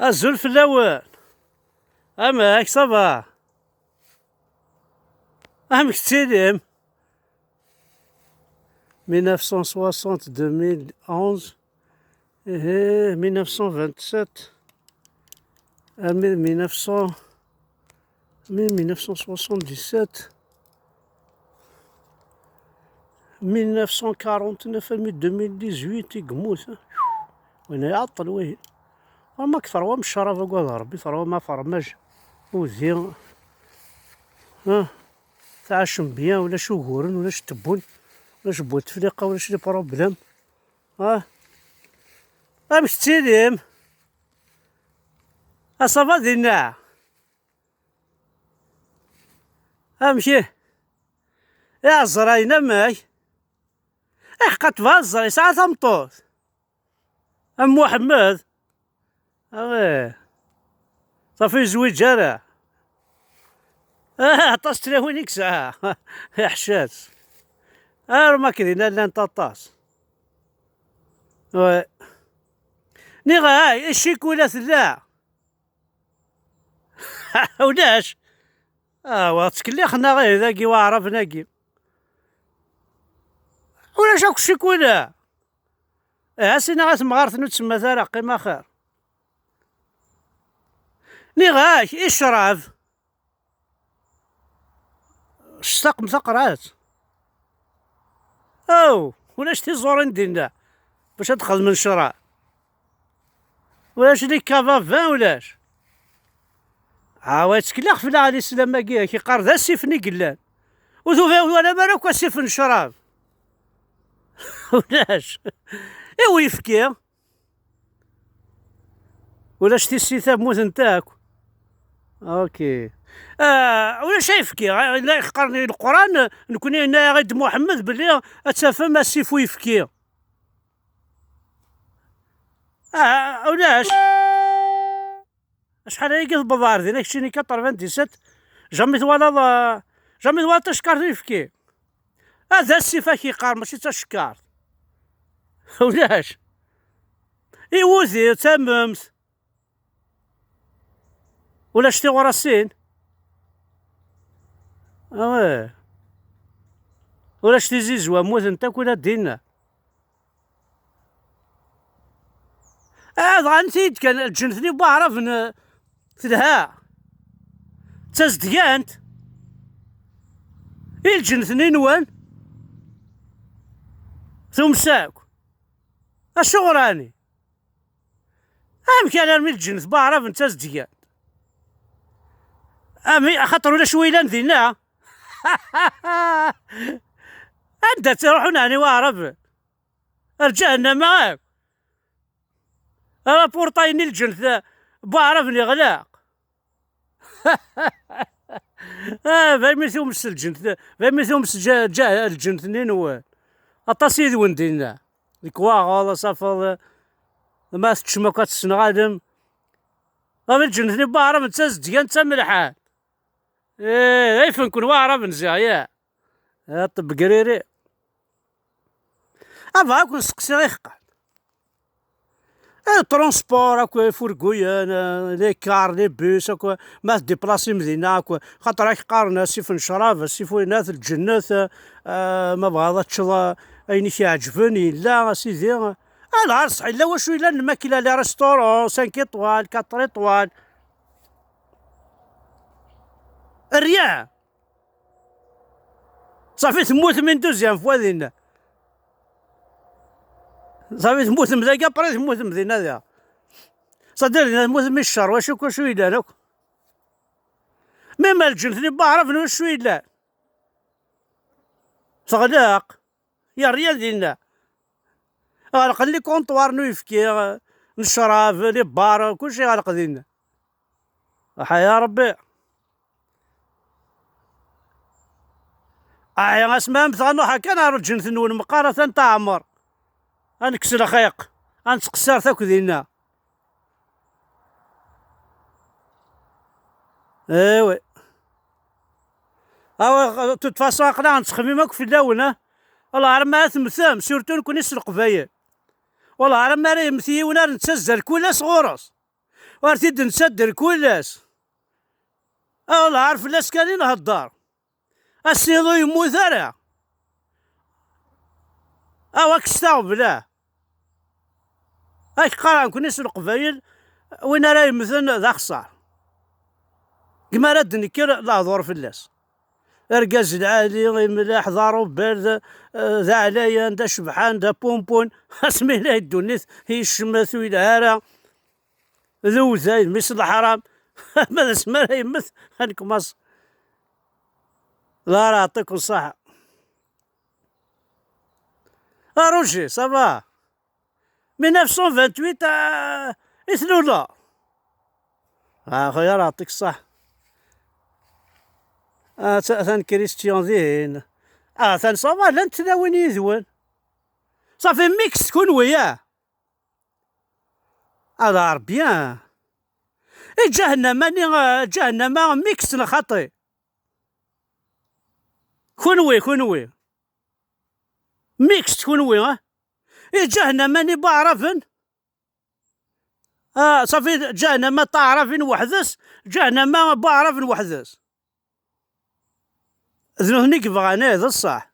الزول في الاول. اماك صافا. امك تسلم. 1960 2011 1927 1977 1949 2018 يقموت. وين يعطل وين وما كثر من الشرف قول ربي ثروة ما فرماج وذي تعشم بيان ولا شو غورن ولا شتبون ولا شبوت تفليقة ولا شي بروبليم باش تسلم. صافا دينا امشي يا زراينا ماي احقت بها الزراي ساعة تمطوط ام محمد صافي زويج انا طاس تلاوينيك ساعة يا حشاش ما كاين لا انت طاس نيغا هاي الشيكولا لا ولاش وتكليخنا غير ذاكي وعرفناكي ولاش هاك الشيكولا سينا غاتمغارت تسمى ثرا قيمة خير نيغاك اشرف الشتاق مسقرات ولاش تيزورين دينا باش تدخل من شراء ولاش ليك كافافان ولاش عاوات كلاخ في العالي السلام كي قار ذا السيفني قلان ولا مالك سيف نشراب ولاش ايوا يفكي ولاش تيسيثا موت نتاك اوكي ولاش يفكي لا يقرني القران نكون هنا غيد محمد بلي اتفهم السيف ويفكي ولاش شحال هاي قلت بضار ديالك شيني 97 جامي ثوالا تشكر يفكي هذا السيفا كيقار ماشي تشكار ولاش ايوزي تممت ولاش تي ورا السين ولاش تي زوا موت نتاك ولا دينا غنسيت كان جنتني بعرف تلها تزديانت الجنتني نوان ثم ساك الشغراني كان ارمي الجنت بعرف انت زديانت خاطر ولا شويلان دينا انت تروحون يعني واعرف رجعنا معاك بورطايني الجنت بعرفني غلاق فاهمي ثومس الجنت فاهمي ثومس جا الجنت نين اطاسيد وين دينا ديك واغا صافا ما تشمكات السنغادم الجنت بعرف انت زديان انت ملحان فين نكون واعرف نزيا طب قريري كون سقسي غيخقع ترونسبور هاكا فوركويان لي كار لي بوس هاكا ما ديبلاسي مدينة هاكا خاطر راك قارنا سيف نشراب سيف وينات الجنات ما بغا تشضى اين كيعجبني لا سيدي العار صحيح لا واش ولا الماكله لي ريستورون 5 ايطوال 4 ايطوال الرياح صافي تموت من دوزيام فوا دينا صافي تموت مذاكا بري تموت مدينة ذا صدرنا تموت من الشر واش ويلا لك ميم الجنثني بعرف واش ويلا صغلاق يا ريال دينا غلق لي كونطوار نويفكي نشراب لي بار كلشي غلق دينا يا ربي يا اسمع مثلا هكا نهار الجنث نون مقارنة تعمر غنكسر خيق غنتقصر تاك دينا ايوا توت فاسون عقلا غنتخممك في الاول والله عرف ما تمثام سورتو نكون يسرق فيا والله عرف ما راه مثيونا نتسزل كل صغورس وارتيد نسدر كلاس. الله عارف لاس كان نهضر السيضو يموت راه. واك استغفر هاك قرا كنيس القبايل وين راه يمثل ذا خسار كما راد نكر لا ظهر في اللاس. رقاز العالي ملاح ضارو بارد ذا عليان ذا شبحان ذا بومبون اسمي لا الدنيث هي الشماث والهارة ذو زايد مثل الحرام ماذا اسمها لا يمث هانك مصر. لا راه يعطيكم الصحة. روجي صافا 1928 إثنولا. خويا راه يعطيك الصح. ثان كريستيان ذهن ثان صافا لا نتناوين يذوان صافي ميكس تكون وياه. هذا بيان جهنم ماني جهنم ميكس خطي كونوي ميكس تكونوي جهنم ماني بعرفن صافي جهنم تعرفين وحدس جهنم بعرفن وحدس ذنوثني كيبغانا هذا الصح.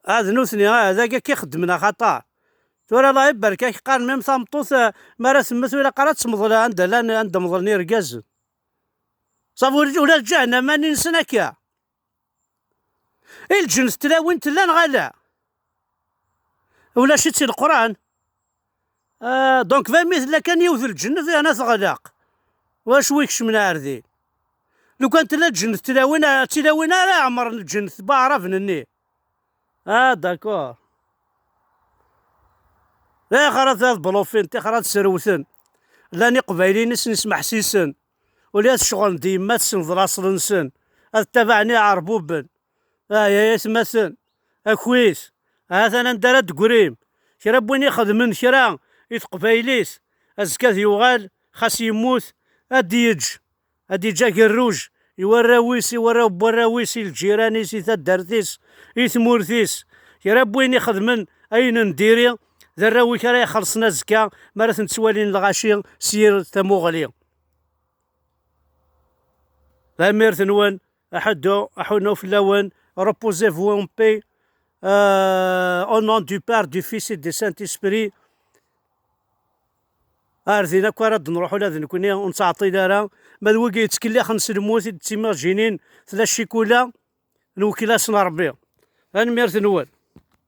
ذنوثني هذاك كيخدمنا خطا تورا الله يبارك قال ميم ثمطوث ما راه ثمث ولا قرات تمضل عندها لا عند مضلني ركاز صافي ولا جهنم ماني نسناكا الجنس تلاوين تلا نغالا ولا شي تي القران. دونك مثل كان يوث الجنة فيها ناس غلاق واش ويكش من عرذي لو كانت لا الجنة تلاوين راه عمر الجنة بعرف نني. داكور لا خرات هاد بلوفين تي خرات سروثن لاني قبايلين نسمع حسيسن ولا الشغل ديما تسن راس نسن تبعني عربوبن يا يسمسن اكويس انا ندرت قريم كرا بوين يخدمن كرا يتقبايليس ازكا يوغال خاص يموت ادي جا كروج يوراويس يورا براويس الجيرانيس تدرتيس يثمورتيس كرا بوين يخدمن اين نديري ذراوي كرا يخلصنا زكا مرات نتسوالين الغاشي سير تموغلي لا ميرثنوان احدو في اللون reposez-vous en paix au nom du Père, du Fils et du Saint-Esprit. ارثينا كراد نروحو لهذا نكوني ونتعطي دارا ما الوقي يتكلي خمس الموت تيما جينين ثلاث شيكولا نوكيلا سنا ربي. هاني ميرث نوال.